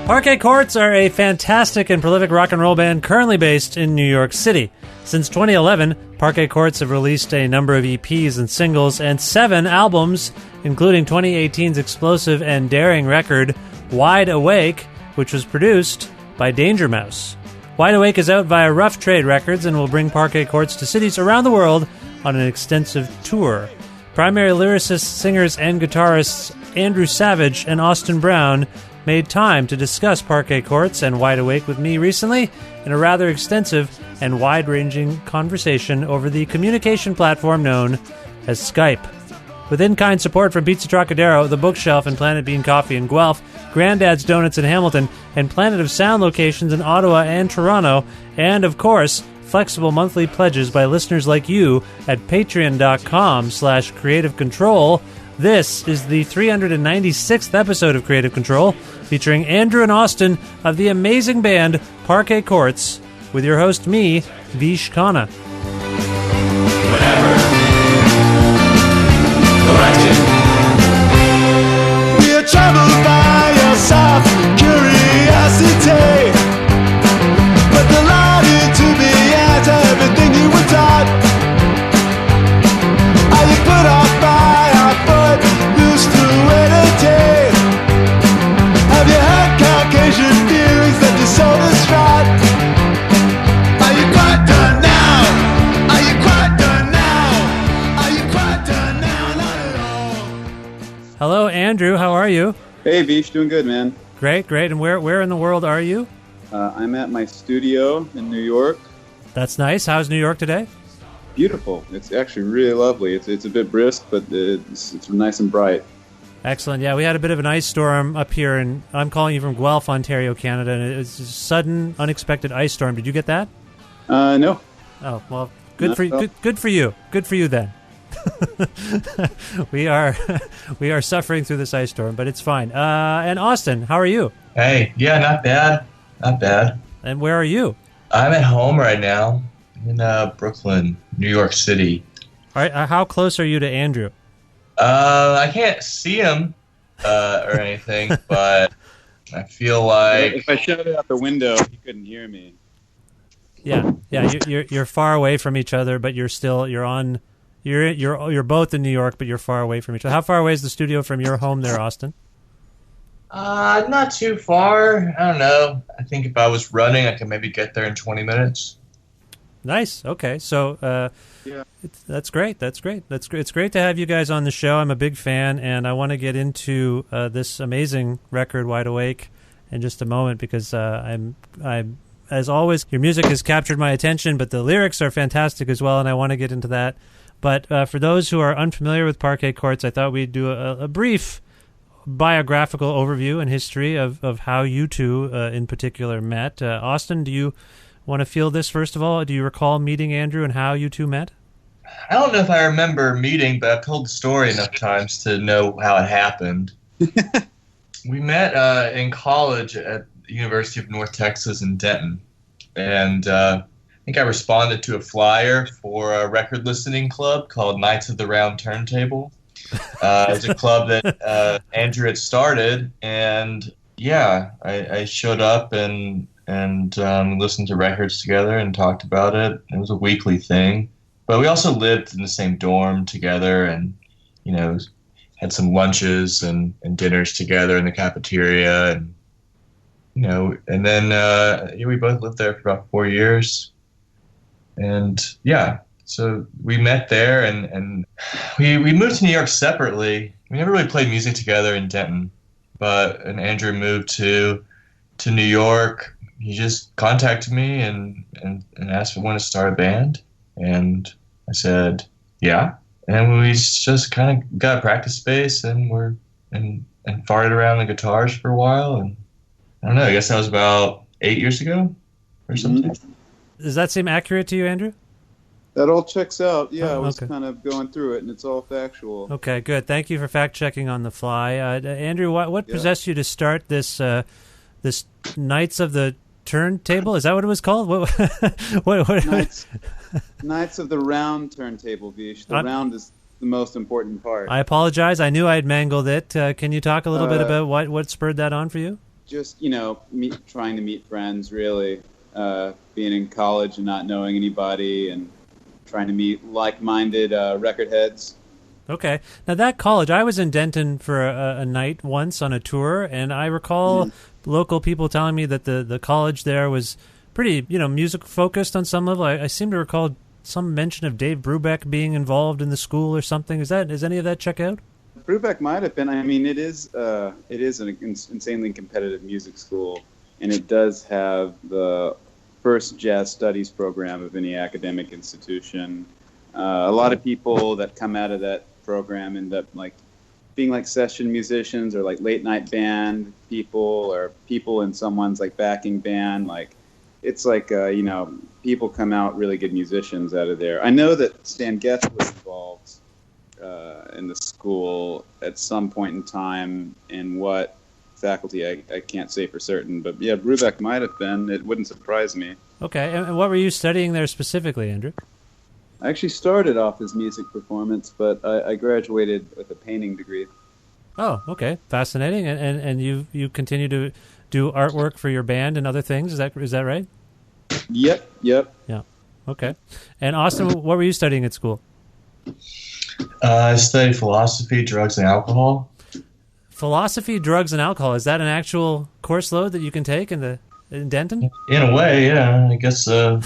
Parquet Courts are a fantastic and prolific rock and roll band currently based in New York City. Since 2011, Parquet Courts have released a number of EPs and singles and 7 albums, including 2018's explosive and daring record, Wide Awake, which was produced by Danger Mouse. Wide Awake is out via Rough Trade Records and will bring Parquet Courts to cities around the world on an extensive tour. Primary lyricists, singers, and guitarists Andrew Savage and Austin Brown made time to discuss Parquet Courts and Wide Awake with me recently in a rather extensive and wide-ranging conversation over the communication platform known as Skype. With in-kind support from Pizza Trokadero, The Bookshelf, and Planet Bean Coffee in Guelph, Grandad's Donuts in Hamilton, and Planet of Sound locations in Ottawa and Toronto, and, of course, flexible monthly pledges by listeners like you at patreon.com/Creative Control, this is the 396th episode of Creative Control, featuring Andrew and Austin of the amazing band Parquet Courts, with your host, me, Vish Khanna. We are troubled by your soft curiosity, but delighted to be at everything you were taught. Are you put off by our foot loose fluidity? Have you had Caucasian feelings that you so distraught? Are you quite done now? Are you quite done now? Are you quite done now? Not at all. Hello, Andrew. How are you? Hey, Vish, doing good, man. Great. And where in the world are you? I'm at my studio in New York. That's nice. How's New York today? Beautiful. It's actually really lovely. It's a bit brisk, but it's nice and bright. Excellent. Yeah, we had a bit of an ice storm up here, and I'm calling you from Guelph, Ontario, Canada, and it was a sudden, unexpected ice storm. Did you get that? No. Oh, well, good for you. Good for you. Good for you then. we are suffering through this ice storm, but it's fine. And Austin, how are you? Hey, yeah, not bad. Not bad. And where are you? I'm at home right now in Brooklyn, New York City. All right, how close are you to Andrew? I can't see him or anything, but I feel like If I shouted out the window, you couldn't hear me. Yeah, you're far away from each other, but you're both in New York, but you're far away from each other. How far away is the studio from your home there, Austin? not too far. I don't know. I think if I was running, I could maybe get there in 20 minutes. Nice. Okay. So, Yeah. that's great. That's great. It's great to have you guys on the show. I'm a big fan, and I want to get into this amazing record, Wide Awake, in just a moment because I'm as always, your music has captured my attention, but the lyrics are fantastic as well, and I want to get into that. But for those who are unfamiliar with Parquet Courts, I thought we'd do a brief biographical overview and history of how you two in particular met. Austin, do you want to field this first of all? Do you recall meeting Andrew and how you two met? I don't know if I remember meeting, but I've told the story enough times to know how it happened. We met in college at the University of North Texas in Denton. And I think I responded to a flyer for a record listening club called Knights of the Round Turntable. It's a club that Andrew had started. And yeah, I showed up and listened to records together and talked about it. It was a weekly thing. But we also lived in the same dorm together and, you know, had some lunches and dinners together in the cafeteria. And, you know, and then we both lived there for about 4 years. And, yeah, so we met there and we moved to New York separately. We never really played music together in Denton. And Andrew moved to New York. He just contacted me and asked if I wanted to start a band. And I said, yeah. And we just kind of got a practice space and farted around the guitars for a while. And I don't know, I guess that was about 8 years ago or something. Does that seem accurate to you, Andrew? That all checks out. Yeah, Oh, I was okay. kind of going through it, and it's all factual. Okay, good. Thank you for fact-checking on the fly. Andrew, what Yeah. possessed you to start this Knights of the Turntable? Is that what it was called? What? Knights of the Round Turntable, Vish. The round is the most important part. I apologize. I knew I had mangled it. Can you talk a little bit about what spurred that on for you? just trying to meet friends, really. Being in college and not knowing anybody, and trying to meet like-minded record heads. Okay. Now, that college, I was in Denton for a night once on a tour, and I recall local people telling me that the college there was pretty, music-focused on some level. I seem to recall some mention of Dave Brubeck being involved in the school or something. Is any of that check out? Brubeck might have been. I mean, it is an insanely competitive music school, and it does have the first jazz studies program of any academic institution. A lot of people that come out of that program end up being session musicians or late night band people or people in someone's backing band. It's people come out really good musicians out of there. I know that Stan Getz was involved in the school at some point in time. In what faculty, I can't say for certain, but yeah, Brubeck might have been. It wouldn't surprise me. Okay, and what were you studying there specifically, Andrew? I actually started off as music performance, but I graduated with a painting degree. Oh, okay, fascinating. And you continue to do artwork for your band and other things. Is that right? Yep. Yeah. Okay. And Austin, what were you studying at school? I studied philosophy, drugs, and alcohol. Philosophy, drugs, and alcohol. Is that an actual course load that you can take in Denton? In a way, yeah. I guess so.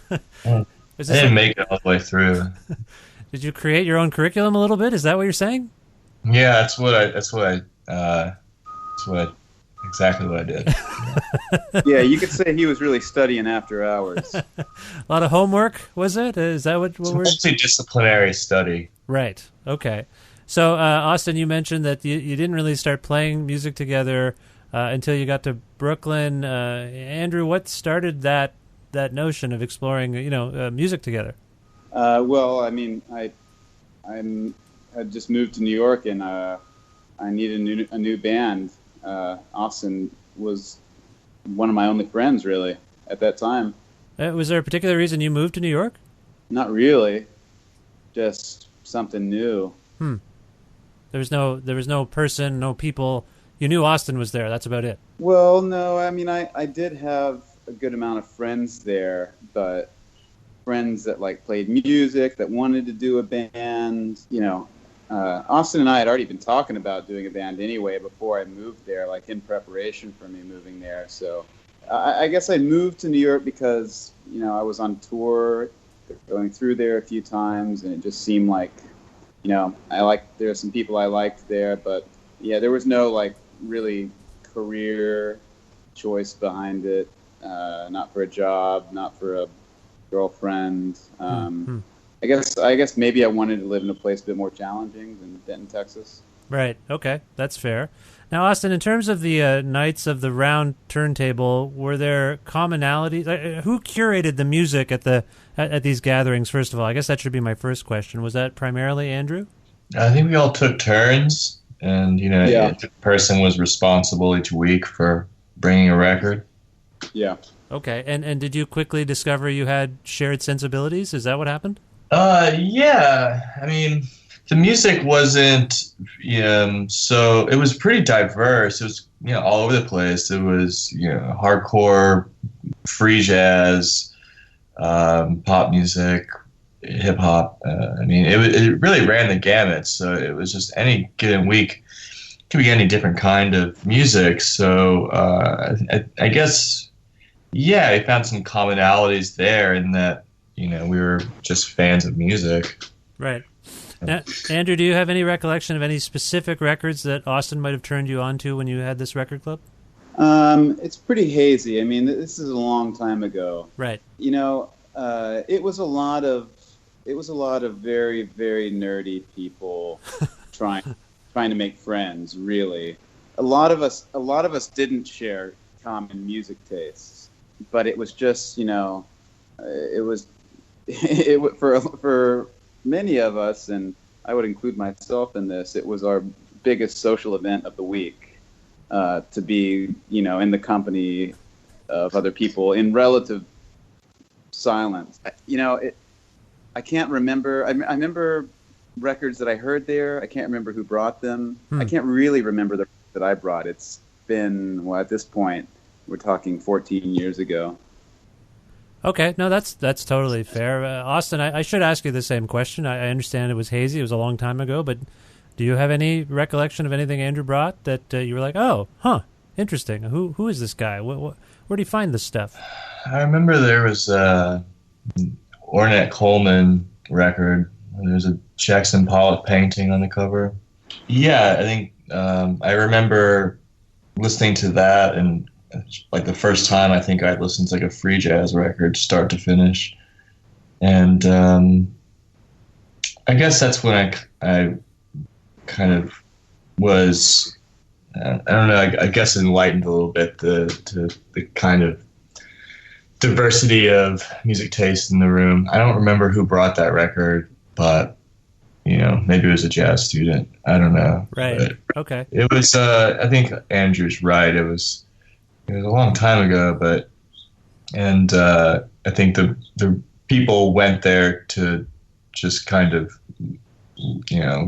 I didn't make it all the way through. Did you create your own curriculum a little bit? Is that what you're saying? Yeah, exactly what I did. Yeah, you could say he was really studying after hours. A lot of homework, was it? Is that what It's we're... multidisciplinary study. Right. Okay. So, Austin, you mentioned that you didn't really start playing music together until you got to Brooklyn. Andrew, what started that notion of exploring, music together? Well, I mean, I had just moved to New York, and I needed a new band. Austin was one of my only friends, really, at that time. Was there a particular reason you moved to New York? Not really, just something new. There was no person, no people. You knew Austin was there. That's about it. Well, no, I mean, I did have a good amount of friends there, but friends that played music, that wanted to do a band. Austin and I had already been talking about doing a band anyway before I moved there, in preparation for me moving there. So I guess I moved to New York because, I was on tour, going through there a few times, and it just seemed there were some people I liked there, but yeah, there was no really career choice behind it. Not for a job, not for a girlfriend. I guess maybe I wanted to live in a place a bit more challenging than Denton, Texas. Right. Okay, that's fair. Now, Austin, in terms of the nights of the round turntable, were there commonalities? Who curated the music at these gatherings? First of all, I guess that should be my first question. Was that primarily Andrew? I think we all took turns, and each person was responsible each week for bringing a record. Yeah. Okay, and did you quickly discover you had shared sensibilities? Is that what happened? Yeah. I mean, the music wasn't, so it was pretty diverse. It was, all over the place. It was, hardcore, free jazz, pop music, hip hop. I mean, it really ran the gamut. So it was just any given week could be any different kind of music. So I guess, yeah, I found some commonalities there in that, we were just fans of music. Right. Now, Andrew, do you have any recollection of any specific records that Austin might have turned you on to when you had this record club? It's pretty hazy. I mean, this is a long time ago. Right. It was a lot of very, very nerdy people trying to make friends. Really, a lot of us didn't share common music tastes, but it was just for many of us, and I would include myself in this, it was our biggest social event of the week, to be, in the company of other people in relative silence. I can't remember. I remember records that I heard there. I can't remember who brought them. I can't really remember the that I brought. It's been, well, at this point, we're talking 14 years ago. Okay, no, that's totally fair. Austin, I should ask you the same question. I understand it was hazy. It was a long time ago, but do you have any recollection of anything Andrew brought that you were like, oh, interesting. Who is this guy? Where do you find this stuff? I remember there was Ornette Coleman record. There's a Jackson Pollock painting on the cover. Yeah, I think I remember listening to that, and like the first time I think I listened to like a free jazz record start to finish. And I guess that's when I kind of was, I don't know, I guess enlightened a little bit to the kind of diversity of music taste in the room. I don't remember who brought that record, but maybe it was a jazz student. I don't know. Right. But okay. It was. I think Andrew's right. It was a long time ago, and I think the people went there to just kind of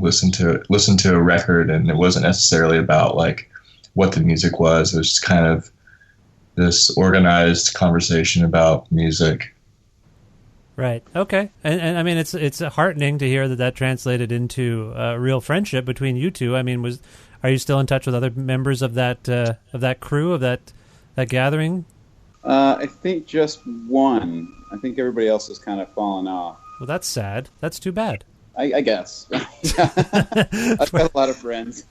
listen to a record, and it wasn't necessarily about like what the music was. It was just kind of this organized conversation about music. Right. Okay. And I mean, it's heartening to hear that translated into a real friendship between you two. I mean, are you still in touch with other members of that crew, of that gathering? I think just one. I think everybody else has kind of fallen off. Well, that's sad. That's too bad. I guess. I've got a lot of friends.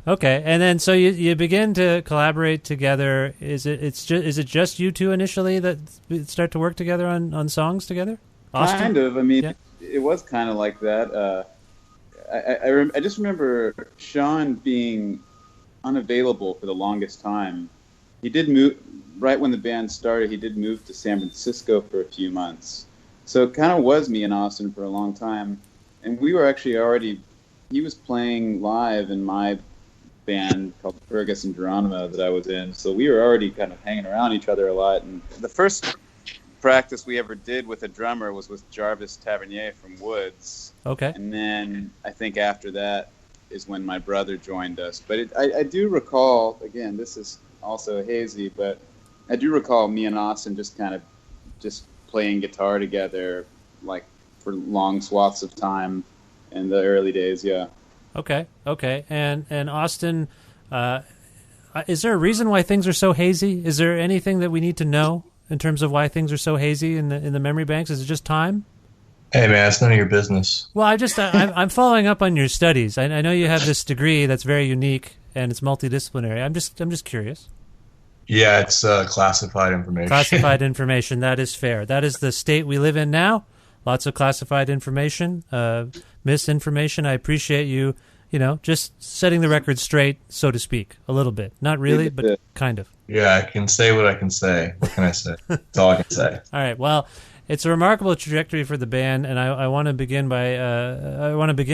Okay, and then so you begin to collaborate together. Is it just you two initially that start to work together on songs together? Austin? Kind of. I mean, Yeah. It was kind of like that. I just remember Sean being unavailable for the longest time. He did move right when the band started. He did move to San Francisco for a few months. So it kind of was me and Austin for a long time. And we were actually he was playing live in my band called Fergus and Geronimo that I was in. So we were already kind of hanging around each other a lot. And the first practice we ever did with a drummer was with Jarvis Tavernier from Woods. Okay. And then I think after that is when my brother joined us. But I do recall, again, this is also hazy, but I do recall me and Austin just playing guitar together, like for long swaths of time in the early days. Yeah. Okay. And Austin, is there a reason why things are so hazy? Is there anything that we need to know in terms of why things are so hazy in the memory banks? Is it just time? Hey man, it's none of your business. Well, I'm following up on your studies. I know you have this degree that's very unique and it's multidisciplinary. I'm just curious. Yeah, it's classified information. Classified information, that is fair. That is the state we live in now. Lots of classified information, misinformation. I appreciate you, just setting the record straight, so to speak, a little bit. Not really, but kind of. Yeah, I can say what I can say. What can I say? That's all I can say. All right, well, it's a remarkable trajectory for the band, and I want to begin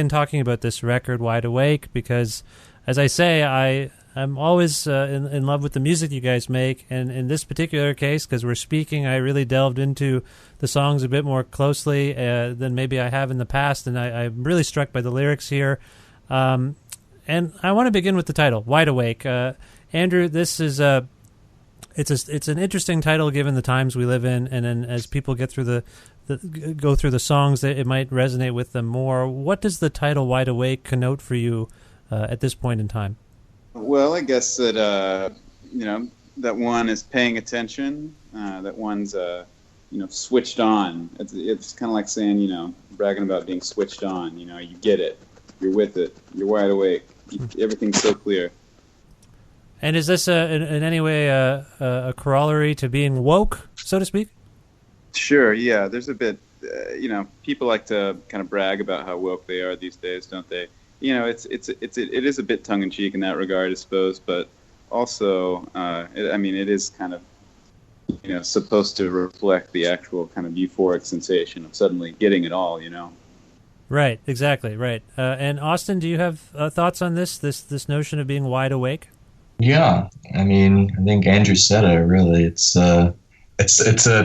talking about this record, Wide Awake, because, as I say, I'm always in love with the music you guys make, and in this particular case, because we're speaking, I really delved into the songs a bit more closely than maybe I have in the past, and I'm really struck by the lyrics here. And I want to begin with the title, Wide Awake. Andrew, this is it's an interesting title given the times we live in, and then as people get through go through the songs, it might resonate with them more. What does the title Wide Awake connote for you at this point in time? Well, I guess that that one is paying attention. That one's switched on. It's kind of like saying bragging about being switched on. You get it, you're with it, you're wide awake. Everything's so clear. And is this in any way a corollary to being woke, so to speak? Sure. Yeah. There's a bit. People like to kind of brag about how woke they are these days, don't they? It is a bit tongue in cheek in that regard, I suppose, but also, it is kind of, supposed to reflect the actual kind of euphoric sensation of suddenly getting it all, Right, exactly, right. And Austin, do you have thoughts on this notion of being wide awake? Yeah, I think Andrew said it. Really, it's a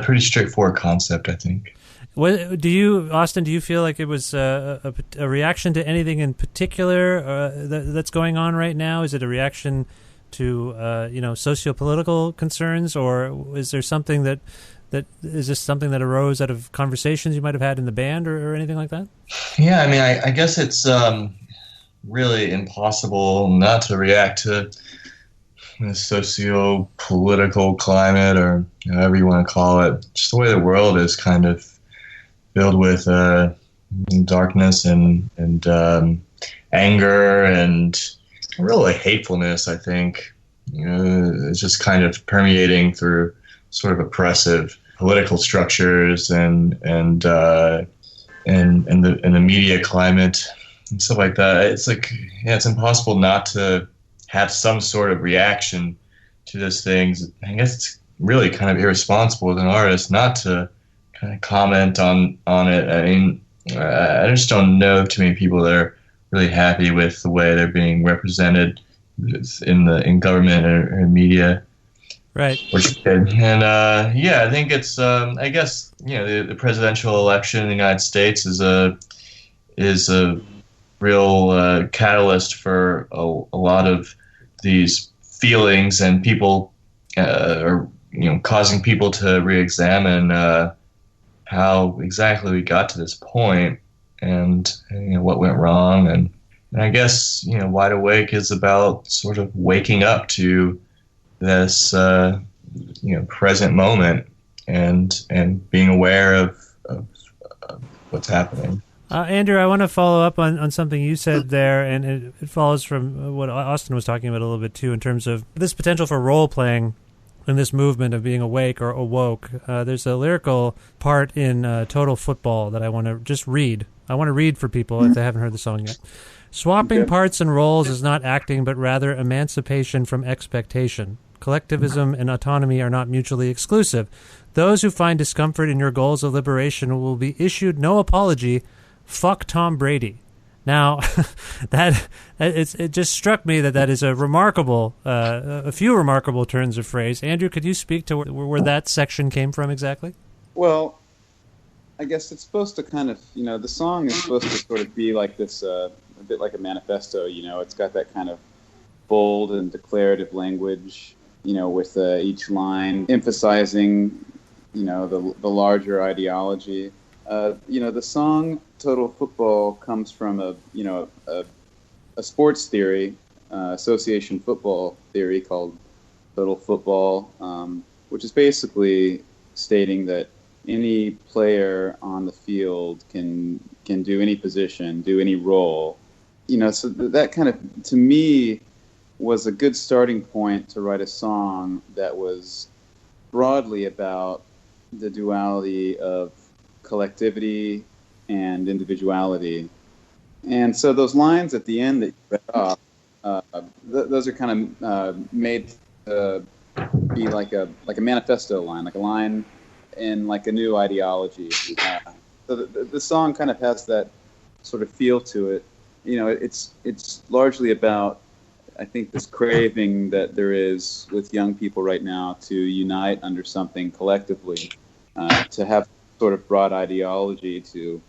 pretty straightforward concept, I think. What do you, Austin? Do you feel like it was a reaction to anything in particular that's going on right now? Is it a reaction to socio-political concerns, or is there something that is this something that arose out of conversations you might have had in the band or anything like that? Yeah, I mean, I guess it's really impossible not to react to the socio-political climate, or however you want to call it. Just the way the world is kind of filled with darkness and anger and really hatefulness. I think it's just kind of permeating through sort of oppressive political structures and the media climate and stuff like that. It's like, yeah, it's impossible not to have some sort of reaction to those things. I guess it's really kind of irresponsible as an artist not to kind of comment on it. I mean, I just don't know too many people that are really happy with the way they're being represented in government or media. Right. And I think it's I guess the presidential election in the United States is a real catalyst for a lot of these feelings, and people are causing people to re-examine how exactly we got to this point, and what went wrong, and I guess Wide Awake is about sort of waking up to this present moment and being aware of what's happening. Andrew, I want to follow up on something you said there, and it follows from what Austin was talking about a little bit too, in terms of this potential for role playing in this movement of being awake or awoke. There's a lyrical part in Total Football that I want to just read. I want to read for people if they haven't heard the song yet. Swapping parts and roles is not acting, but rather emancipation from expectation. Collectivism and autonomy are not mutually exclusive. Those who find discomfort in your goals of liberation will be issued no apology. Fuck Tom Brady. Now, it just struck me that is a remarkable, a few remarkable turns of phrase. Andrew, could you speak to where that section came from exactly? Well, I guess it's supposed to kind of, the song is supposed to sort of be like this, a bit like a manifesto. It's got that kind of bold and declarative language, with each line emphasizing, the larger ideology. The song Total Football comes from a sports theory, association football theory called Total Football, which is basically stating that any player on the field can do any position, do any role. So that kind of, to me, was a good starting point to write a song that was broadly about the duality of collectivity and individuality. And so those lines at the end that you read off, those are kind of made to be like a manifesto line, like a line in like a new ideology. So the song kind of has that sort of feel to it. It's largely about, I think, this craving that there is with young people right now to unite under something collectively, to have sort of broad ideology to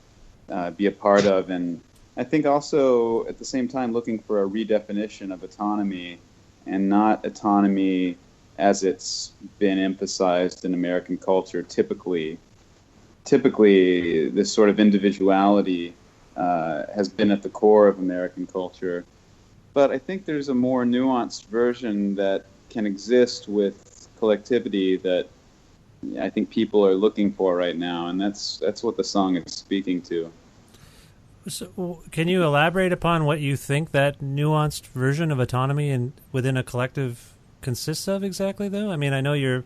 be a part of, and I think also at the same time looking for a redefinition of autonomy, and not autonomy as it's been emphasized in American culture. Typically this sort of individuality has been at the core of American culture. But I think there's a more nuanced version that can exist with collectivity that I think people are looking for right now, and that's what the song is speaking to. So, can you elaborate upon what you think that nuanced version of autonomy within a collective consists of exactly, though? I mean, I know you're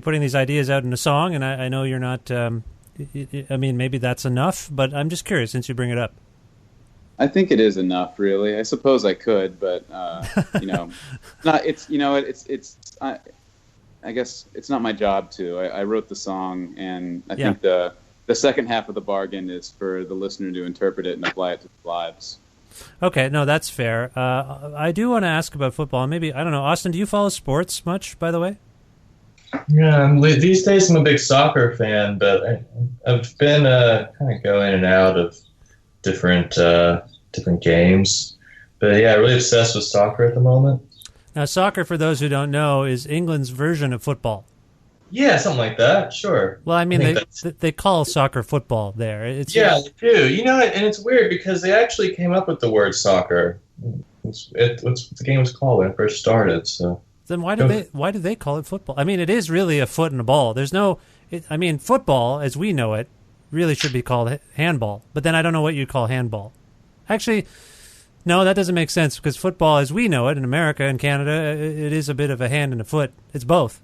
putting these ideas out in a song, and I know you're not. I mean, maybe that's enough, but I'm just curious since you bring it up. I think it is enough, really. I suppose I could, but not. I guess it's not my job to. I wrote the song, and I think the second half of the bargain is for the listener to interpret it and apply it to their lives. Okay, no, that's fair. I do want to ask about football. Maybe, I don't know, Austin, do you follow sports much, by the way? Yeah, these days I'm a big soccer fan, but I've been kind of going in and out of different different games. But yeah, really obsessed with soccer at the moment. Now, soccer, for those who don't know, is England's version of football. Yeah, something like that. Sure. Well, I mean, think they call soccer football there. yeah, they do. You know, and it's weird because they actually came up with the word soccer. It's what the game was called when it first started. So then why do they call it football? I mean, it is really a foot and a ball. There's no. I mean, football, as we know it, really should be called handball. But then I don't know what you'd call handball. Actually, no, that doesn't make sense because football, as we know it in America and Canada, it is a bit of a hand and a foot. It's both.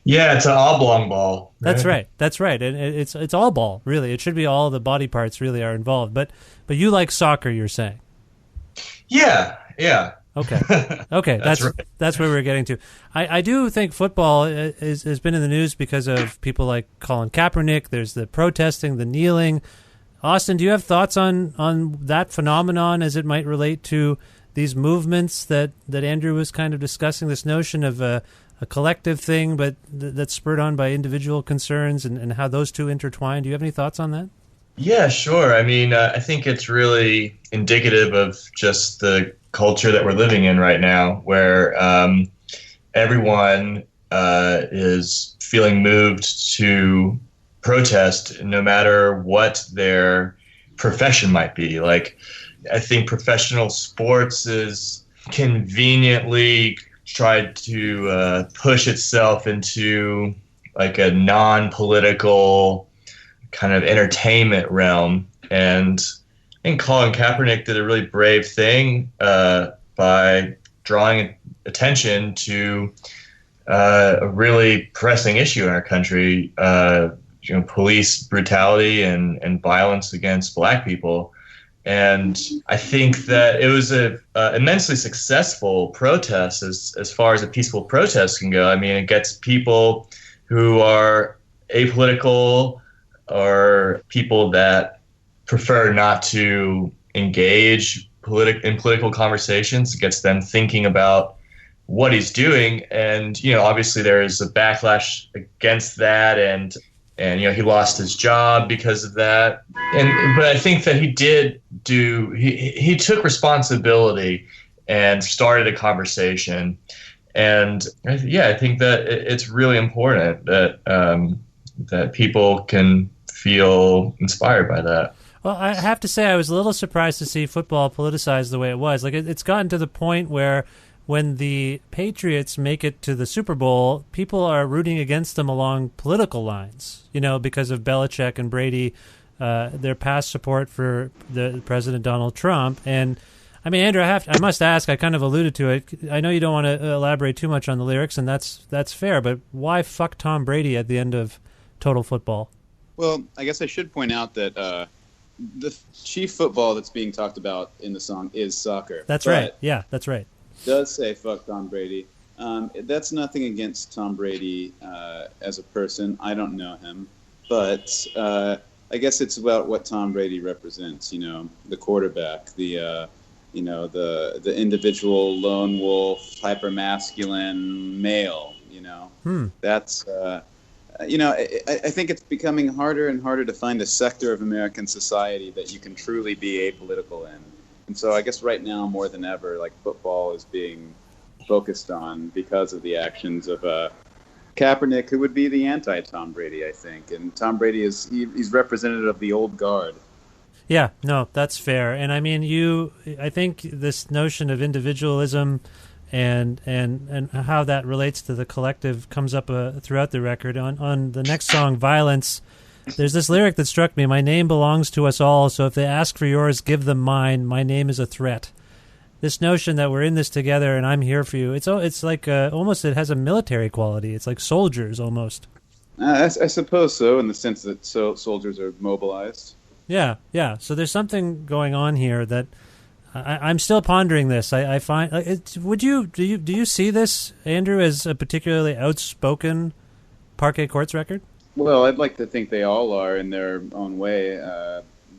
yeah, it's an oblong ball. Right? That's right. And it's all ball, really. It should be all the body parts really are involved. But you like soccer, you're saying? Yeah. Okay. That's where we're getting to. I do think football has been in the news because of people like Colin Kaepernick. There's the protesting, the kneeling. Austin, do you have thoughts on that phenomenon as it might relate to these movements that Andrew was kind of discussing, this notion of a collective thing, but that's spurred on by individual concerns and how those two intertwine? Do you have any thoughts on that? Yeah, sure. I mean, I think it's really indicative of just the culture that we're living in right now, where everyone is feeling moved to protest no matter what their profession might be. Like, I think professional sports is conveniently tried to push itself into like a non-political kind of entertainment realm. And I think Colin Kaepernick did a really brave thing by drawing attention to a really pressing issue in our country, police brutality and violence against Black people. And I think that it was a immensely successful protest as far as a peaceful protest can go. I mean, it gets people who are apolitical or people that prefer not to engage in political conversations. It gets them thinking about what he's doing. And, obviously there is a backlash against that. And he lost his job because of that. But I think that he took responsibility and started a conversation. And I think that it's really important that people can feel inspired by that. Well, I have to say I was a little surprised to see football politicized the way it was. Like, it's gotten to the point where when the Patriots make it to the Super Bowl, people are rooting against them along political lines, because of Belichick and Brady, their past support for the President Donald Trump. And I mean, Andrew, I must ask, I kind of alluded to it. I know you don't want to elaborate too much on the lyrics, and that's fair, but why fuck Tom Brady at the end of Total Football? Well, I guess I should point out that the chief football that's being talked about in the song is soccer. That's right. Yeah, that's right. Does say fuck Tom Brady. That's nothing against Tom Brady as a person. I don't know him, but I guess it's about what Tom Brady represents. The quarterback, the individual lone wolf, hyper masculine male. That's. I think it's becoming harder and harder to find a sector of American society that you can truly be apolitical in. And so I guess right now, more than ever, like, football is being focused on because of the actions of Kaepernick, who would be the anti-Tom Brady, I think. And Tom Brady he's representative of the old guard. Yeah, no, that's fair. And I mean, I think this notion of individualism and how that relates to the collective comes up throughout the record. On the next song, Violence, there's this lyric that struck me: my name belongs to us all, so if they ask for yours, give them mine. My name is a threat. This notion that we're in this together and I'm here for you, it's like almost, it has a military quality. It's like soldiers almost. I suppose so, in the sense that soldiers are mobilized. Yeah. So there's something going on here that I'm still pondering this. I find, do you see this, Andrew, as a particularly outspoken Parquet Courts record? Well, I'd like to think they all are in their own way,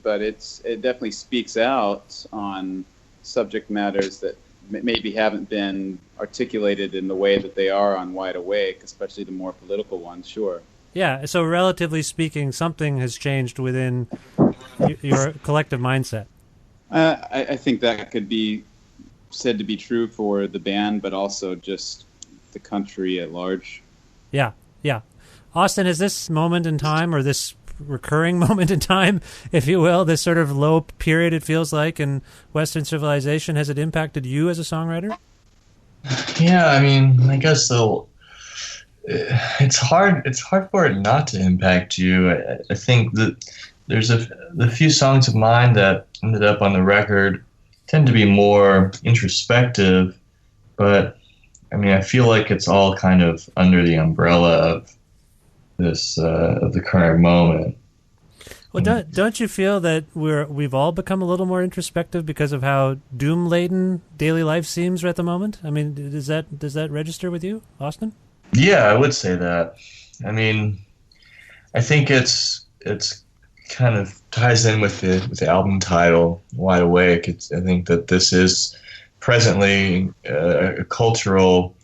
but it definitely speaks out on subject matters that maybe haven't been articulated in the way that they are on Wide Awake, especially the more political ones. Sure. Yeah. So relatively speaking, something has changed within your collective mindset. I think that could be said to be true for the band, but also just the country at large. Yeah. Yeah. Austin, has this moment in time, or this recurring moment in time, if you will, this sort of low period it feels like in Western civilization, has it impacted you as a songwriter? Yeah, I mean, I guess so. It's hard for it not to impact you. I think that there's the few songs of mine that ended up on the record tend to be more introspective, but I mean, I feel like it's all kind of under the umbrella of this of the current moment. Well, don't you feel that we've all become a little more introspective because of how doom-laden daily life seems at the moment? I mean, does that register with you, Austin? Yeah, I would say that. I mean, I think it's kind of ties in with the album title, Wide Awake. I think that this is presently a cultural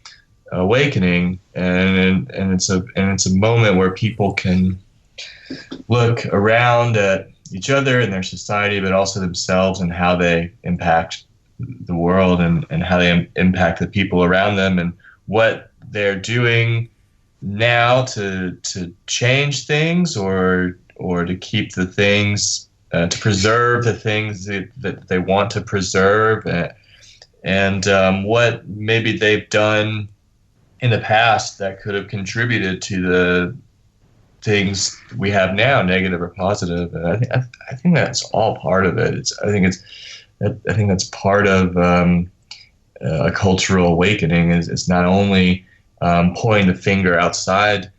awakening, and it's a moment where people can look around at each other and their society, but also themselves and how they impact the world and how they impact the people around them, and what they're doing now to change things or to keep the things, to preserve the things that they want to preserve, and what maybe they've done in the past that could have contributed to the things we have now, negative or positive. And I think that's all part of it. I think that's part of a cultural awakening. Is not only pointing the finger outside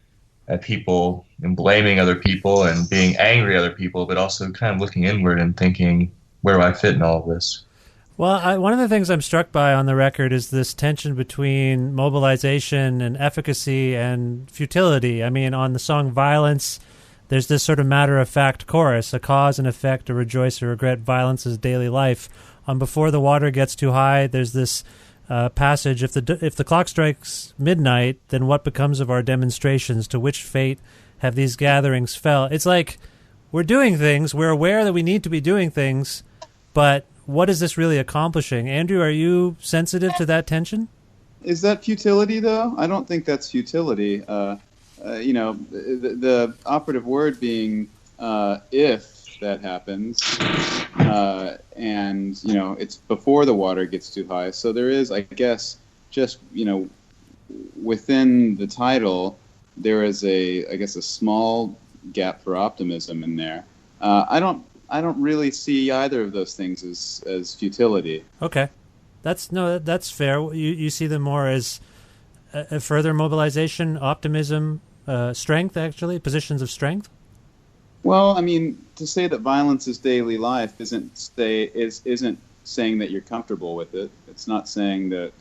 at people and blaming other people and being angry at other people, but also kind of looking inward and thinking, where do I fit in all of this? Well, one of the things I'm struck by on the record is this tension between mobilization and efficacy and futility. I mean, on the song Violence, there's this sort of matter-of-fact chorus, a cause and effect, a rejoice or regret, violence is daily life. On Before the Water Gets Too High, there's this passage, if the clock strikes midnight, then what becomes of our demonstrations? To which fate have these gatherings fell? It's like we're doing things, we're aware that we need to be doing things, but what is this really accomplishing? Andrew, are you sensitive to that tension? Is that futility, though? I don't think that's futility. The operative word being if that happens, and it's before the water gets too high. So there is, I guess, just within the title, there is a small gap for optimism in there. I don't really see either of those things as futility. Okay, that's fair. You see them more as a further mobilization, optimism, strength, actually, positions of strength. Well, I mean, to say that violence is daily life isn't saying that you're comfortable with it. It's not saying that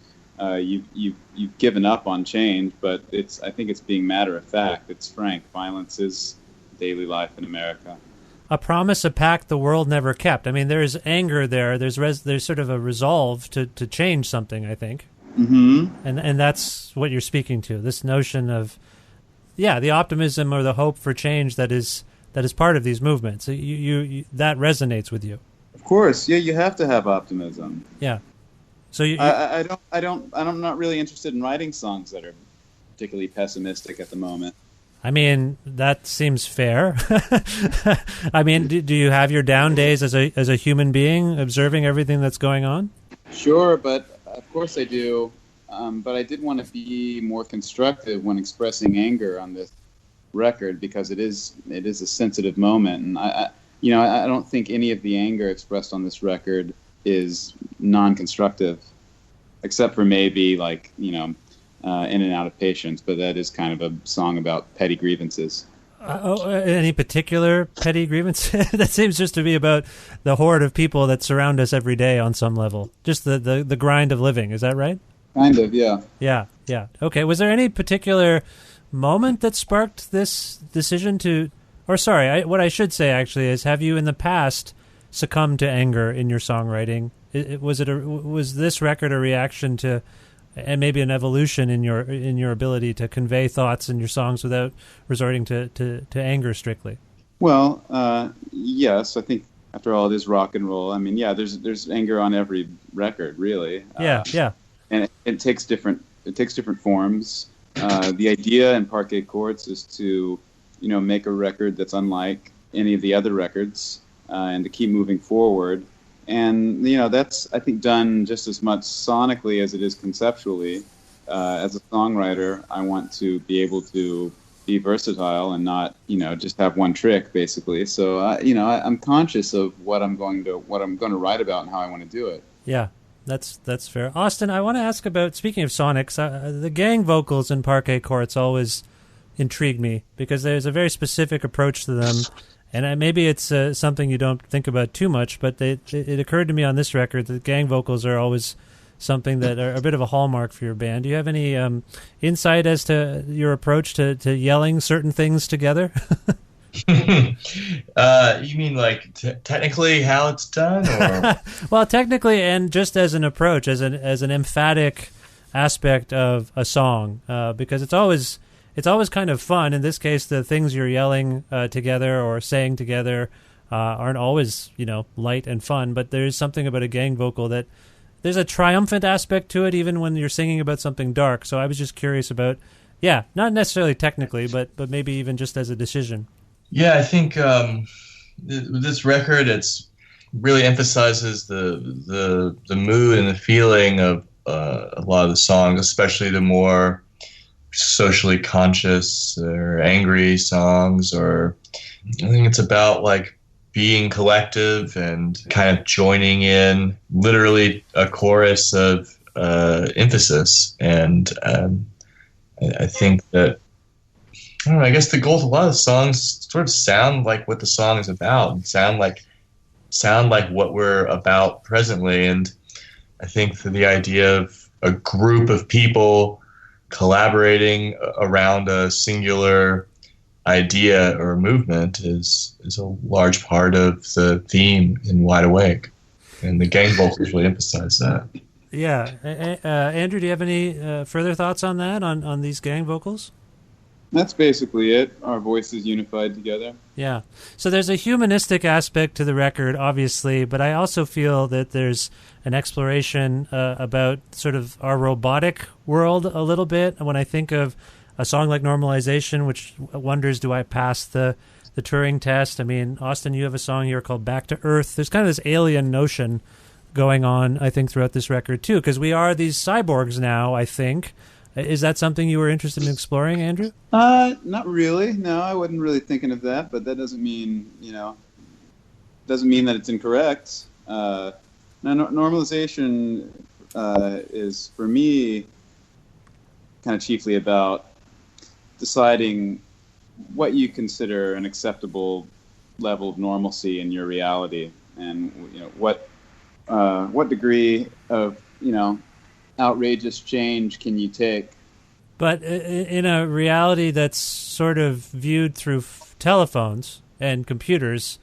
you've given up on change, but I think it's being matter of fact. It's frank. Violence is daily life in America. A promise, a pact the world never kept. I mean, there's anger there. There's sort of a resolve to change something, I think. Mm-hmm. And that's what you're speaking to, this notion of, the optimism or the hope for change that is part of these movements. You that resonates with you. Of course, yeah. You have to have optimism. Yeah. So I'm not really interested in writing songs that are particularly pessimistic at the moment. I mean, that seems fair. I mean, do you have your down days as a human being, observing everything that's going on? Sure, but of course I do. But I did want to be more constructive when expressing anger on this record, because it is a sensitive moment, and I don't think any of the anger expressed on this record is non-constructive, except for maybe In and Out of Patience, but that is kind of a song about petty grievances. Any particular petty grievance? That seems just to be about the horde of people that surround us every day on some level. Just the grind of living. Is that right? Kind of, yeah. Yeah. Okay. Was there any particular moment that sparked this decision to... Or sorry, what I should say actually is, have you in the past succumbed to anger in your songwriting? Was this record a reaction to, and maybe an evolution in your ability to convey thoughts in your songs without resorting to anger strictly? Well, yes, I think after all, it is rock and roll. I mean, yeah, there's anger on every record, really. Yeah. And it takes different forms. The idea in Parquet Courts is to, make a record that's unlike any of the other records, and to keep moving forward. And that's, I think, done just as much sonically as it is conceptually. As a songwriter, I want to be able to be versatile and not, just have one trick, basically. So, I'm conscious of what I'm going to write about and how I want to do it. Yeah, that's fair. Austin, I want to ask about, speaking of sonics, the gang vocals in Parquet Courts always intrigue me because there's a very specific approach to them. And maybe it's something you don't think about too much, but it occurred to me on this record that gang vocals are always something that are a bit of a hallmark for your band. Do you have any insight as to your approach to yelling certain things together? You mean like technically how it's done? Or? Well, technically, and just as an approach, as an emphatic aspect of a song, because it's always kind of fun. In this case, the things you're yelling together or saying together aren't always, light and fun, but there's something about a gang vocal that there's a triumphant aspect to it, even when you're singing about something dark. So I was just curious about, not necessarily technically, but maybe even just as a decision. Yeah, I think this record, it's really emphasizes the mood and the feeling of a lot of the songs, especially the more socially conscious or angry songs. Or I think it's about like being collective and kind of joining in, literally a chorus of emphasis. And I think that, I don't know, I guess the goal of a lot of songs sort of sound like what the song is about, sound like what we're about presently. And I think that the idea of a group of people collaborating around a singular idea or movement is a large part of the theme in Wide Awake, and the gang vocals really emphasize that. Yeah, Andrew, do you have any further thoughts on that, on these gang vocals? That's basically it. Our voices unified together. Yeah. So there's a humanistic aspect to the record, obviously, but I also feel that there's an exploration about sort of our robotic world a little bit. When I think of a song like Normalization, which wonders, do I pass the Turing test? I mean, Austin, you have a song here called Back to Earth. There's kind of this alien notion going on, I think, throughout this record, too, because we are these cyborgs now, I think. Is that something you were interested in exploring, Andrew? Not really. No, I wasn't really thinking of that, but that doesn't mean, that it's incorrect. Normalization is, for me, kind of chiefly about deciding what you consider an acceptable level of normalcy in your reality, and what degree of outrageous change can you take. But in a reality that's sort of viewed through telephones and computers,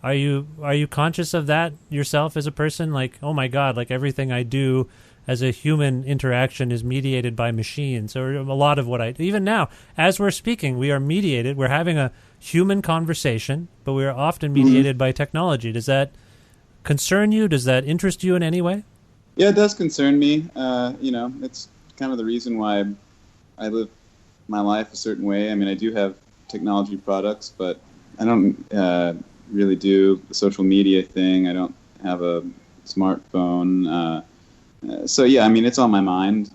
are you conscious of that yourself as a person? Like, oh my God, like everything I do as a human interaction is mediated by machines, or a lot of what I do. Even now, as we're speaking, we are mediated. We're having a human conversation, but we are often mediated by technology. Does that concern you? Does that interest you in any way? Yeah, it does concern me. It's kind of the reason why I live my life a certain way. I mean, I do have technology products, but I don't really do the social media thing. I don't have a smartphone. So yeah, I mean, it's on my mind.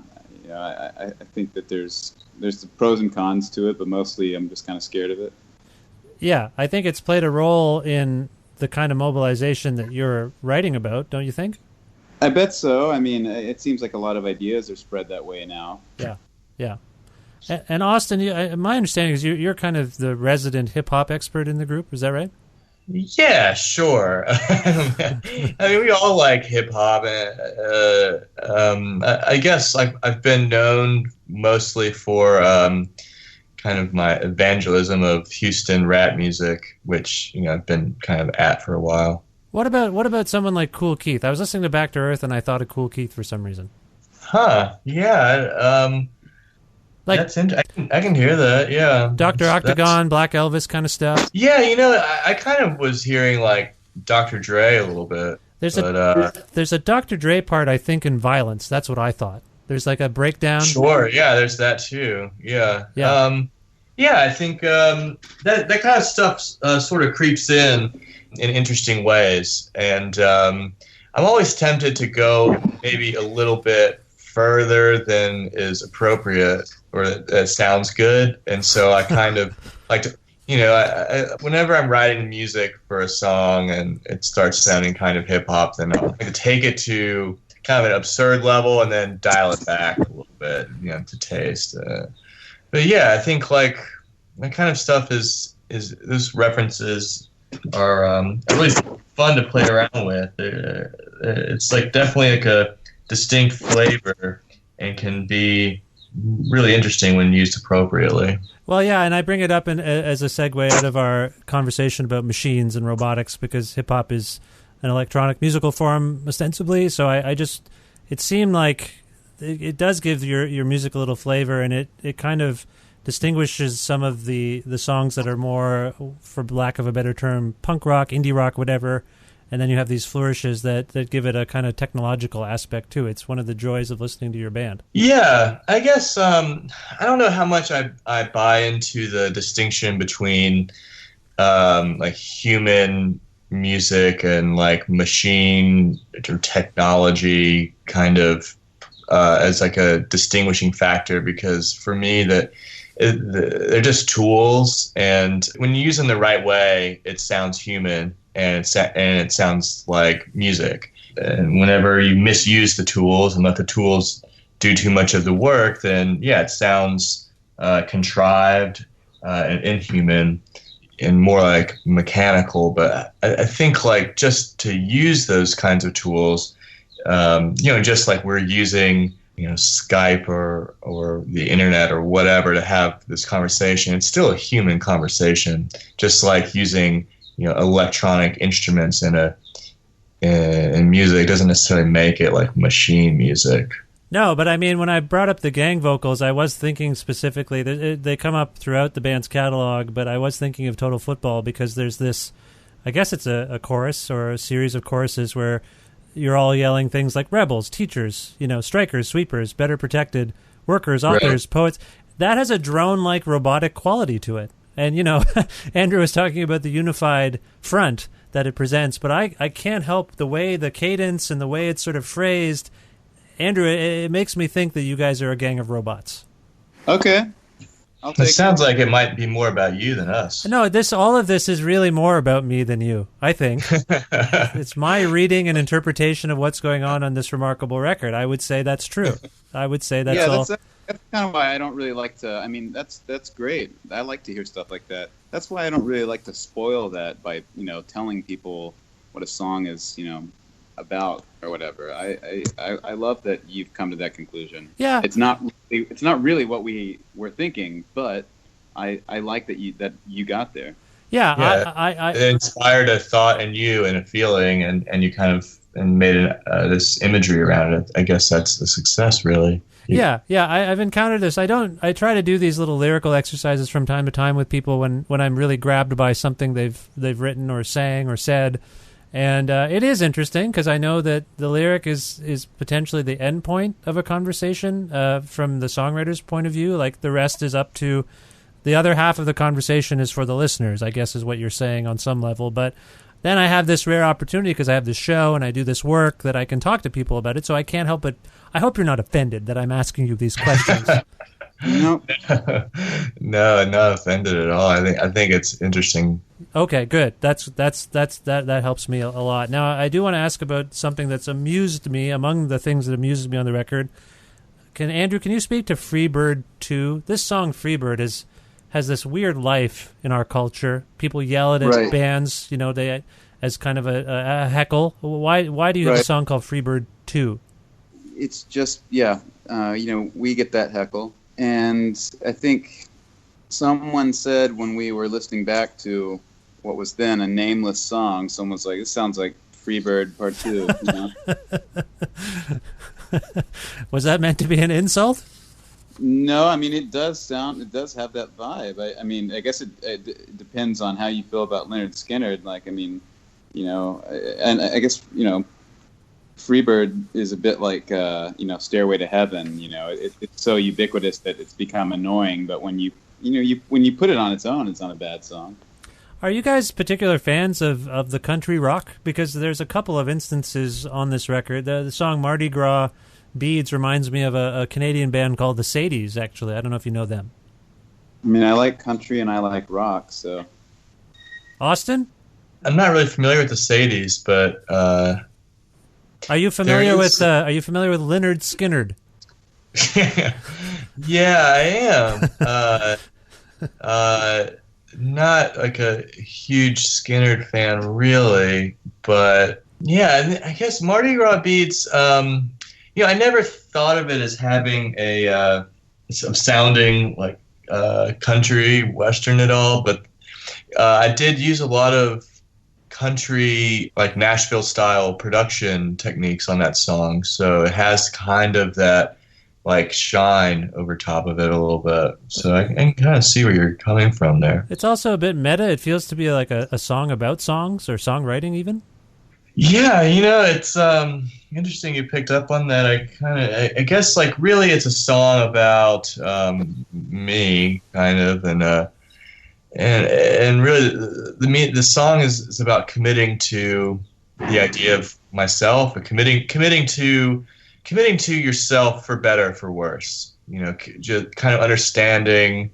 I think that there's the pros and cons to it, but mostly I'm just kind of scared of it. Yeah, I think it's played a role in the kind of mobilization that you're writing about, don't you think? I bet so. I mean, it seems like a lot of ideas are spread that way now. Yeah. And Austin, my understanding is you're kind of the resident hip-hop expert in the group. Is that right? Yeah, sure. I mean, we all like hip-hop. I guess I've been known mostly for kind of my evangelism of Houston rap music, which I've been kind of at for a while. What about someone like Kool Keith? I was listening to Back to Earth and I thought of Kool Keith for some reason. Huh? Yeah. Like That's I can hear that. Yeah. Dr. Octagon, Black Elvis kind of stuff. Yeah, I kind of was hearing like Dr. Dre a little bit. There's a Dr. Dre part, I think, in Violence. That's what I thought. There's like a breakdown. Sure. Yeah. There's that too. Yeah. Yeah. Yeah. I think that kind of stuff sort of creeps in interesting ways, and I'm always tempted to go maybe a little bit further than is appropriate or that sounds good, and so I kind of like to, whenever I'm writing music for a song and it starts sounding kind of hip hop, then I like to take it to kind of an absurd level and then dial it back a little bit, to taste. But yeah, I think like that kind of stuff is those references are really fun to play around with. It's like definitely like a distinct flavor and can be really interesting when used appropriately. Well, yeah, and I bring it up as a segue out of our conversation about machines and robotics because hip-hop is an electronic musical form ostensibly, so it seemed like it does give your music a little flavor, and it kind of distinguishes some of the songs that are more, for lack of a better term, punk rock, indie rock, whatever, and then you have these flourishes that give it a kind of technological aspect too. It's one of the joys of listening to your band. Yeah, I guess I don't know how much I buy into the distinction between like human music and like machine or technology kind of as like a distinguishing factor, because for me they're just tools, and when you use them the right way, it sounds human and it sounds like music. And whenever you misuse the tools and let the tools do too much of the work, then yeah, it sounds contrived and inhuman and more like mechanical. But I think like just to use those kinds of tools, just like we're using Skype or the internet or whatever to have this conversation, it's still a human conversation, just like using electronic instruments in music doesn't necessarily make it like machine music. No, but I mean, when I brought up the gang vocals, I was thinking specifically, they come up throughout the band's catalog, but I was thinking of Total Football because there's this, I guess it's a chorus or a series of choruses where you're all yelling things like rebels, teachers, strikers, sweepers, better protected, workers, authors, poets. That has a drone-like robotic quality to it. And, Andrew was talking about the unified front that it presents, but I can't help the way the cadence and the way it's sort of phrased. Andrew, it makes me think that you guys are a gang of robots. Okay. It sounds like it might be more about you than us. No, all of this is really more about me than you, I think. It's my reading and interpretation of what's going on this remarkable record. I would say that's true. I would say that's all. That's kind of why I don't really like to. I mean, that's great. I like to hear stuff like that. That's why I don't really like to spoil that by telling people what a song is about or whatever. I love that you've come to that conclusion. Yeah, it's not really what we were thinking, but I like that you got there. Yeah. It inspired a thought in you and a feeling, and you kind of made this imagery around it. I guess that's the success, really. Yeah. I've encountered this. I try to do these little lyrical exercises from time to time with people when I'm really grabbed by something they've written or sang or said. And it is interesting because I know that the lyric is potentially the end point of a conversation from the songwriter's point of view. Like the rest is up to the other half of the conversation is for the listeners, I guess is what you're saying on some level. But then I have this rare opportunity because I have this show and I do this work that I can talk to people about it. So I can't help but I hope you're not offended that I'm asking you these questions. Nope. No, not offended at all. I think it's interesting. Okay, good. That helps me a lot. Now, I do want to ask about something that's amused me. Among the things that amuses me on the record, Andrew, can you speak to Freebird 2? This song Freebird has this weird life in our culture. People yell it at bands, they as kind of a heckle. Why do you have a song called Freebird 2? It's just we get that heckle. And I think someone said when we were listening back to what was then a nameless song. Someone's like, "It sounds like Freebird Part 2." You know? Was that meant to be an insult? No, I mean it does have that vibe. I mean, I guess it depends on how you feel about Leonard Skinner. Like, I mean, you know, and I guess, you know, Freebird is a bit like, you know, Stairway to Heaven. You know, it's so ubiquitous that it's become annoying. But when you put it on its own, it's not a bad song. Are you guys particular fans of the country rock? Because there's a couple of instances on this record. The song Mardi Gras Beads reminds me of a Canadian band called the Sadies, actually. I don't know if you know them. I mean, I like country and I like rock, so. Austin? I'm not really familiar with the Sadies, but are you familiar with Lynyrd Skynyrd? Yeah, I am. Not like a huge Skynyrd fan, really, but yeah, I guess Mardi Gras Beats. You know, I never thought of it as having a sounding like country western at all, but I did use a lot of country, like Nashville style production techniques on that song, so it has kind of that like shine over top of it a little bit. So I can kind of see where you're coming from there. It's also a bit meta. It feels to be like a song about songs or songwriting even. Yeah, you know, it's interesting you picked up on that. I guess like really it's a song about me kind of, and really the song is about committing to the idea of myself, or committing to yourself for better or for worse. You know, just kind of understanding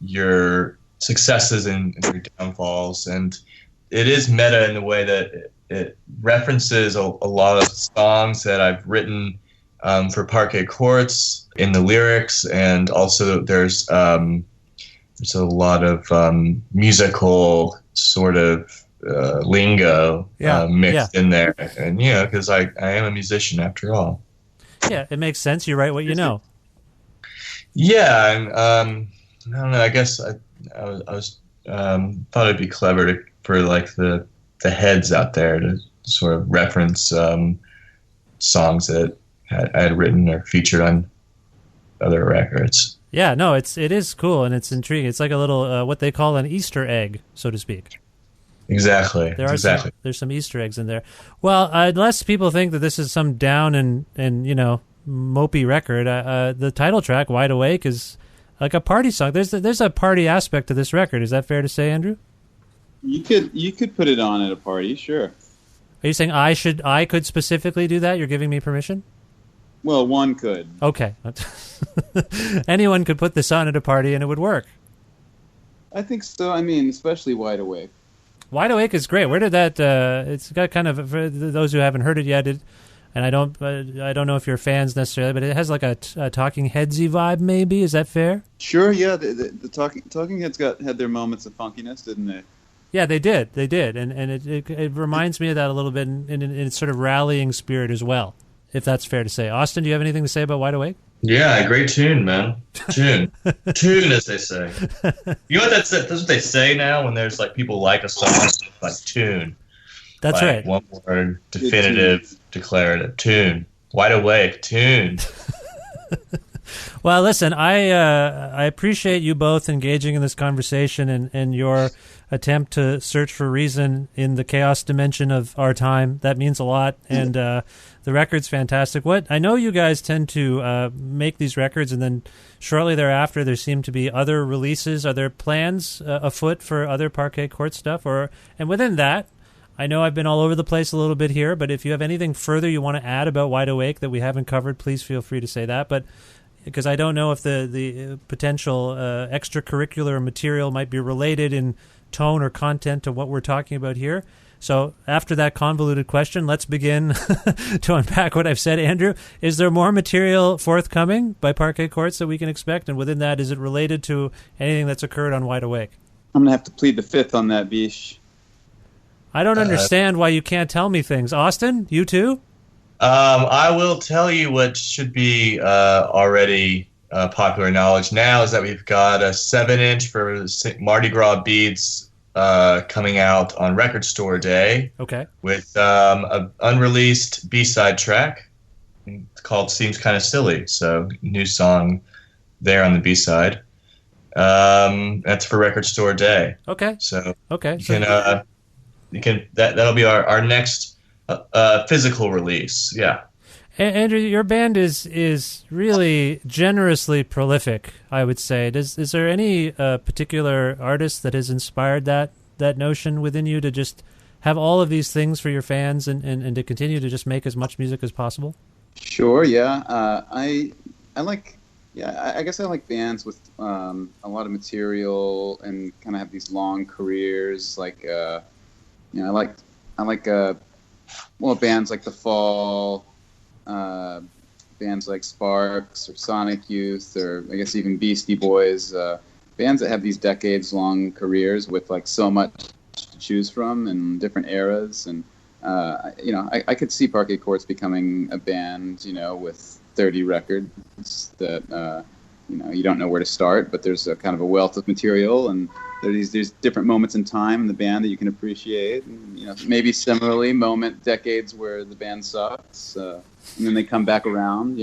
your successes and your downfalls, and it is meta in the way that it references a lot of songs that I've written for Parquet Courts in the lyrics, and also there's a lot of musical sort of lingo mixed in there, and you know, because I am a musician after all. Yeah, it makes sense. You write what you know. Yeah, and I don't know. I guess I was thought it'd be clever for like the heads out there to sort of reference songs that I had written or featured on other records. Yeah, no, it is cool and it's intriguing. It's like a little what they call an Easter egg, so to speak. Exactly. There's some Easter eggs in there. Well, unless people think that this is some down and you know mopey record, the title track "Wide Awake" is like a party song. There's a party aspect to this record. Is that fair to say, Andrew? You could put it on at a party, sure. Are you saying I could specifically do that? You're giving me permission? Well, one could. Okay. Anyone could put this on at a party and it would work. I think so. I mean, especially Wide Awake. Wide Awake is great. Where did that? It's got kind of, for those who haven't heard it yet, and I don't know if you're fans necessarily, but it has like a Talking Headsy vibe. Maybe, is that fair? Sure. Yeah. The Talking Heads had their moments of funkiness, didn't they? Yeah, they did, and it reminds me of that a little bit in its sort of rallying spirit as well, if that's fair to say. Austin, do you have anything to say about Wide Awake? Yeah, great tune, man. Tune, as they say. You know what that's what they say now when there's like people like a song, like tune. That's like, right. One word, definitive, declarative, tune. Wide Awake, tune. Well, listen, I appreciate you both engaging in this conversation and your attempt to search for reason in the chaos dimension of our time. That means a lot, and the record's fantastic. I know you guys tend to make these records, and then shortly thereafter there seem to be other releases. Are there plans afoot for other Parquet Court stuff? And within that, I know I've been all over the place a little bit here, but if you have anything further you want to add about Wide Awake that we haven't covered, please feel free to say that. But because I don't know if the potential extracurricular material might be related in tone or content to what we're talking about here. So after that convoluted question, let's begin to unpack what I've said. Andrew, is there more material forthcoming by Parquet Courts that we can expect? And within that, is it related to anything that's occurred on Wide Awake? I'm going to have to plead the fifth on that, Bish. I don't understand why you can't tell me things. Austin, you too? I will tell you what should be already popular knowledge now is that we've got a 7-inch for Mardi Gras Beads coming out on Record Store Day. Okay. With an unreleased B-side track called Seems Kinda Silly. So, new song there on the B-side. That's for Record Store Day. Okay. So okay. That'll be our next physical release. Yeah. Andrew, your band is really generously prolific, I would say. Is there any particular artist that has inspired that notion within you to just have all of these things for your fans and to continue to just make as much music as possible? Sure, yeah. I like, I guess I like bands with a lot of material and kind of have these long careers. Like, I like bands like The Fall, bands like Sparks or Sonic Youth, or I guess even Beastie Boys. Bands that have these decades-long careers with like so much to choose from in different eras. And I could see Parquet Courts becoming a band, with 30 records that you don't know where to start, but there's a kind of a wealth of material, and there's different moments in time in the band that you can appreciate. And, maybe similarly, decades where the band sucks, and then they come back around.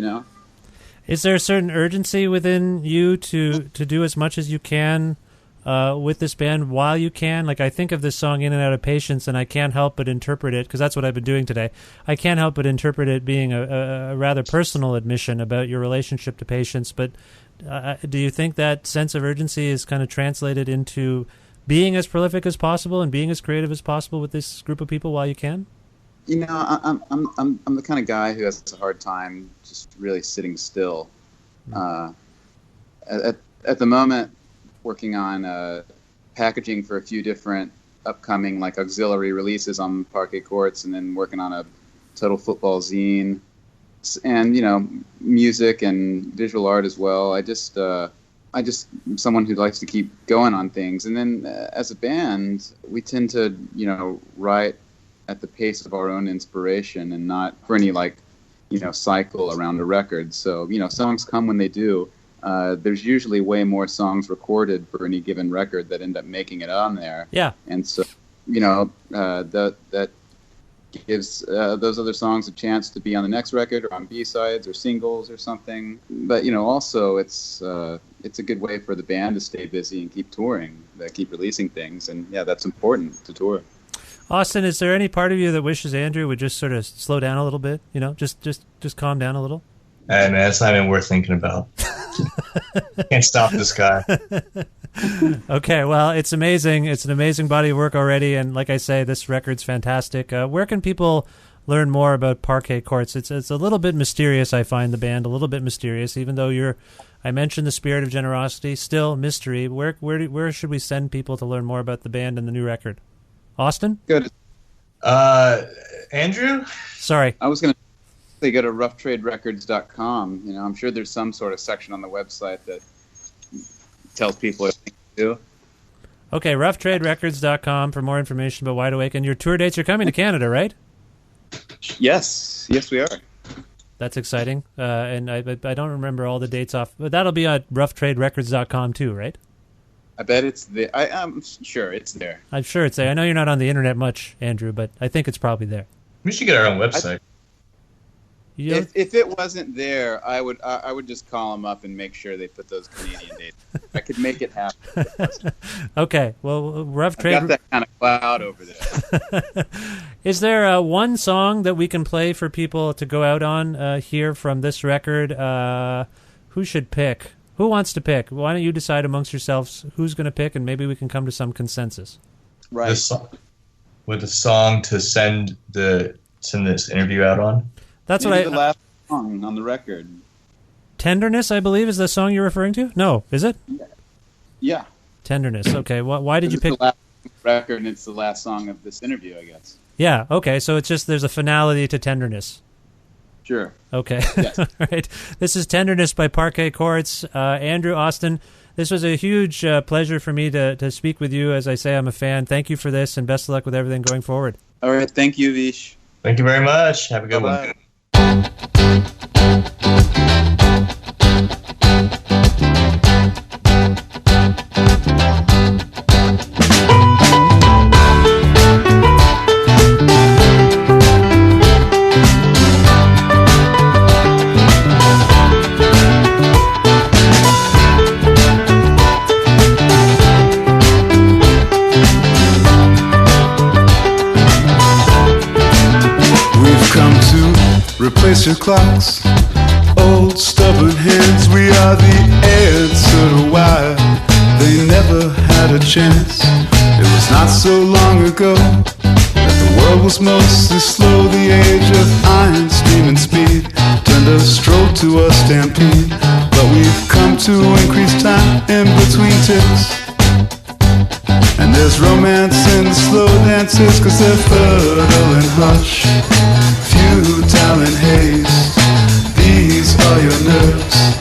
Is there a certain urgency within you to do as much as you can with this band while you can? Like, I think of this song In and Out of Patience, and I can't help but interpret it, because that's what I've been doing today. I can't help but interpret it being a rather personal admission about your relationship to patience. But do you think that sense of urgency is kind of translated into being as prolific as possible and being as creative as possible with this group of people while you can? I'm the kind of guy who has a hard time just really sitting still. At the moment, working on packaging for a few different upcoming like auxiliary releases on Parquet Courts, and then working on a Total Football zine, and music and visual art as well. I just am someone who likes to keep going on things, and then as a band, we tend to write at the pace of our own inspiration and not for any cycle around a record. So songs come when they do. There's usually way more songs recorded for any given record that end up making it on there. Yeah. And so that gives those other songs a chance to be on the next record or on B-sides or singles or something. But also it's a good way for the band to stay busy and keep touring, keep releasing things, and that's important to tour. Austin, is there any part of you that wishes Andrew would just sort of slow down a little bit? Just calm down a little? Hey, man, it's not even worth thinking about. Can't stop this guy. Okay, well, it's amazing. It's an amazing body of work already, and like I say, this record's fantastic. Where can people learn more about Parquet Courts? It's a little bit mysterious, I find, the band, a little bit mysterious, even though I mentioned the spirit of generosity, still mystery. Where should we send people to learn more about the band and the new record? Austin? Good. Andrew? Sorry. I was going to say go to roughtraderecords.com. I'm sure there's some sort of section on the website that tells people everything to do. Okay, roughtraderecords.com for more information about Wide Awake. And your tour dates are coming to Canada, right? Yes, we are. That's exciting. And I don't remember all the dates off, but that'll be at roughtraderecords.com too, right? I bet it's there. I'm sure it's there. I'm sure it's there. I know you're not on the internet much, Andrew, but I think it's probably there. We should get our own website. If it wasn't there, I would just call them up and make sure they put those Canadian dates. I could make it happen. Okay, well, Rough Trade. I got that kind of cloud over there. Is there one song that we can play for people to go out on here from this record? Who should pick? Who wants to pick? Why don't you decide amongst yourselves who's going to pick, and maybe we can come to some consensus. Right. With a song to send this interview out on? That's maybe what the last song on the record. Tenderness, I believe, is the song you're referring to? No, is it? Yeah. Tenderness. Okay. Why did you pick the last record, and it's the last song of this interview, I guess. Yeah. Okay. So it's just there's a finality to Tenderness. Sure. Okay. Yes. All right. This is Tenderness by Parquet Courts. Andrew, Austin, this was a huge pleasure for me to speak with you. As I say, I'm a fan. Thank you for this, and best of luck with everything going forward. All right. Thank you, Vish. Thank you very much. Have a good Bye-bye. one. picture clocks, old stubborn hands. We are the answer to why they never had a chance. It was not so long ago that the world was mostly slow. The age of iron, steam and speed turned a stroll to a stampede. But we've come to increase time in between ticks. And there's romance in the slow dances, 'cause they're fertile and hush, futile and haze. These are your nerves,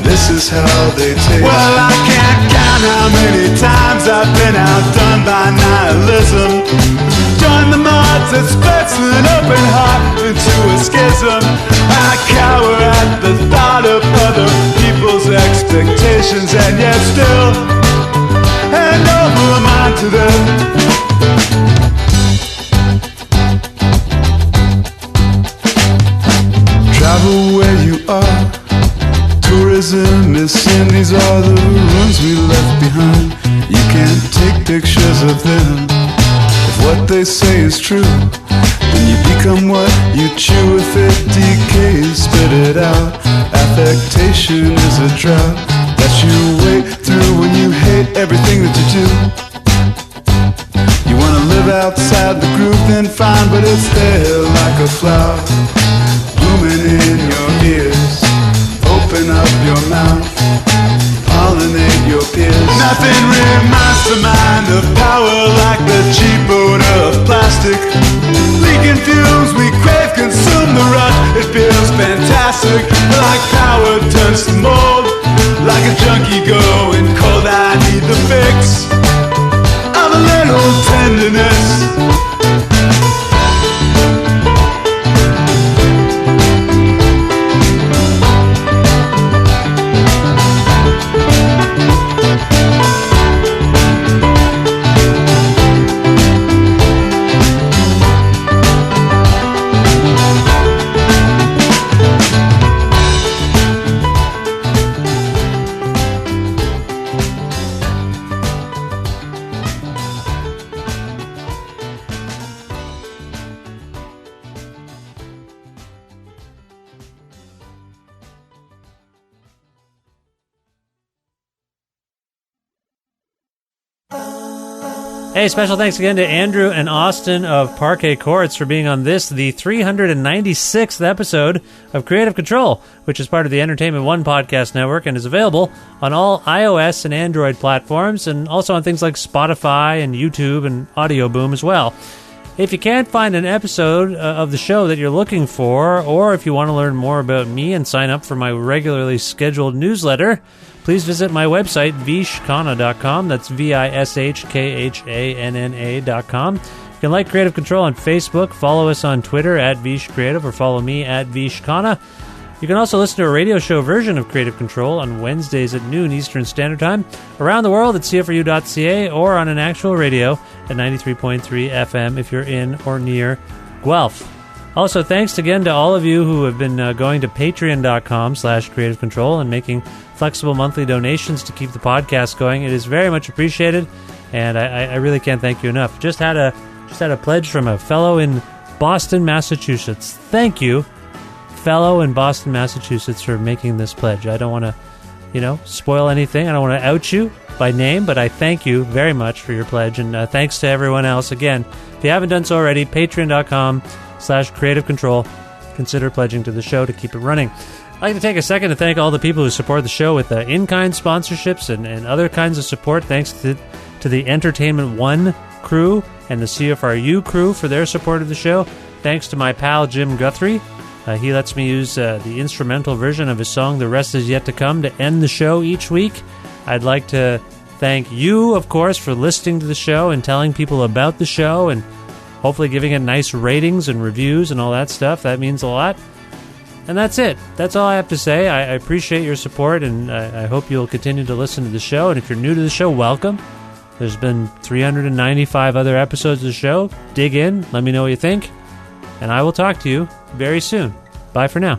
this is how they taste. Well, I can't count how many times I've been outdone by nihilism. Join the mods that splits an open heart into a schism. I cower at the thought of other people's expectations, and yet still hand over mine to them. Travel where you are, tourism is sin. These are the ruins we left behind. You can't take pictures of them. If what they say is true, then you become what you chew. If it decays, spit it out. Affectation is a drought that you wait through when you hate everything that you do. You wanna live outside the group, then fine, but it's there like a flower blooming in your ears. Open up your mouth, pollinate your peers. Nothing reminds the mind of power like the cheap odor of plastic. Leaking fumes we crave, consume the rush. It feels fantastic, like power turns to mold. Like a junkie going cold, I need the fix of a little tenderness. Hey, special thanks again to Andrew and Austin of Parquet Courts for being on this, the 396th episode of Creative Control, which is part of the Entertainment One podcast network and is available on all iOS and Android platforms and also on things like Spotify and YouTube and Audio Boom as well. If you can't find an episode of the show that you're looking for, or if you want to learn more about me and sign up for my regularly scheduled newsletter, please visit my website, vishkhanna.com. That's VISHKHANNA.com. You can like Creative Control on Facebook, follow us on Twitter at VishCreative, or follow me at Vishkhanna. You can also listen to a radio show version of Creative Control on Wednesdays at noon Eastern Standard Time, around the world at CFRU.ca, or on an actual radio at 93.3 FM if you're in or near Guelph. Also, thanks again to all of you who have been going to patreon.com/Creative Control and making flexible monthly donations to keep the podcast going. It is very much appreciated, and I really can't thank you enough. Just had a pledge from a fellow in Boston, Massachusetts. Thank you, fellow in Boston, Massachusetts, for making this pledge. I don't want to, spoil anything. I don't want to out you by name, but I thank you very much for your pledge, and thanks to everyone else. Again, if you haven't done so already, patreon.com/Creative Control. Consider pledging to the show to keep it running. I'd like to take a second to thank all the people who support the show with in-kind sponsorships and other kinds of support. Thanks to the Entertainment One crew and the CFRU crew for their support of the show. Thanks to my pal Jim Guthrie. He lets me use the instrumental version of his song The Rest Is Yet to Come to end the show each week. I'd like to thank you, of course, for listening to the show and telling people about the show and hopefully giving it nice ratings and reviews and all that stuff. That means a lot. And that's it. That's all I have to say. I appreciate your support, and I hope you'll continue to listen to the show. And if you're new to the show, welcome. There's been 395 other episodes of the show. Dig in. Let me know what you think. And I will talk to you very soon. Bye for now.